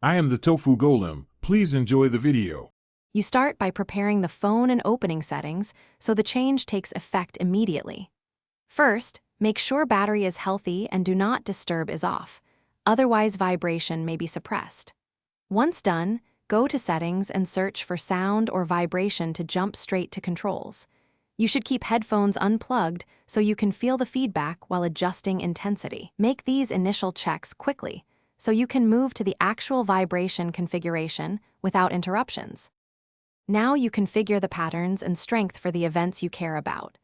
I am the Tofu Golem. Please enjoy the video. You start by preparing the phone and opening settings so the change takes effect immediately. First, make sure battery is healthy and do not disturb is off. Otherwise, vibration may be suppressed. Once done, go to settings and search for sound or vibration to jump straight to controls. You should keep headphones unplugged so you can feel the feedback while adjusting intensity. Make these initial checks quickly so you can move to the actual vibration configuration without interruptions. Now you configure the patterns and strength for the events you care about.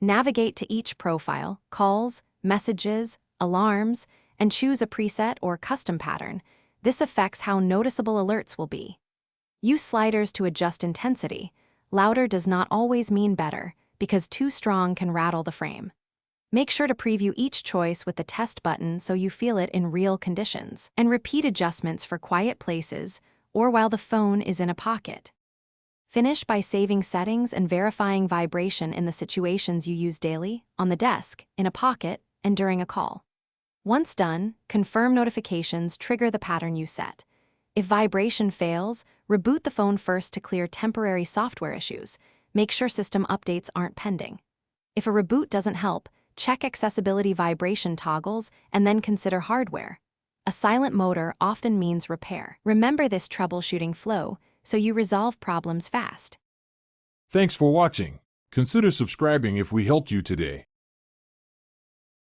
Navigate to each profile, calls, messages, alarms, and choose a preset or custom pattern. This affects how noticeable alerts will be. Use sliders to adjust intensity. Louder does not always mean better, because too strong can rattle the frame. Make sure to preview each choice with the test button so you feel it in real conditions, and repeat adjustments for quiet places or while the phone is in a pocket. Finish by saving settings and verifying vibration in the situations you use daily, on the desk, in a pocket, and during a call. Once done, confirm notifications trigger the pattern you set. If vibration fails, reboot the phone first to clear temporary software issues. Make sure system updates aren't pending. If a reboot doesn't help, check accessibility vibration toggles and then consider hardware. A silent motor often means repair. Remember this troubleshooting flow so you resolve problems fast. Thanks for watching. Consider subscribing if we helped you today.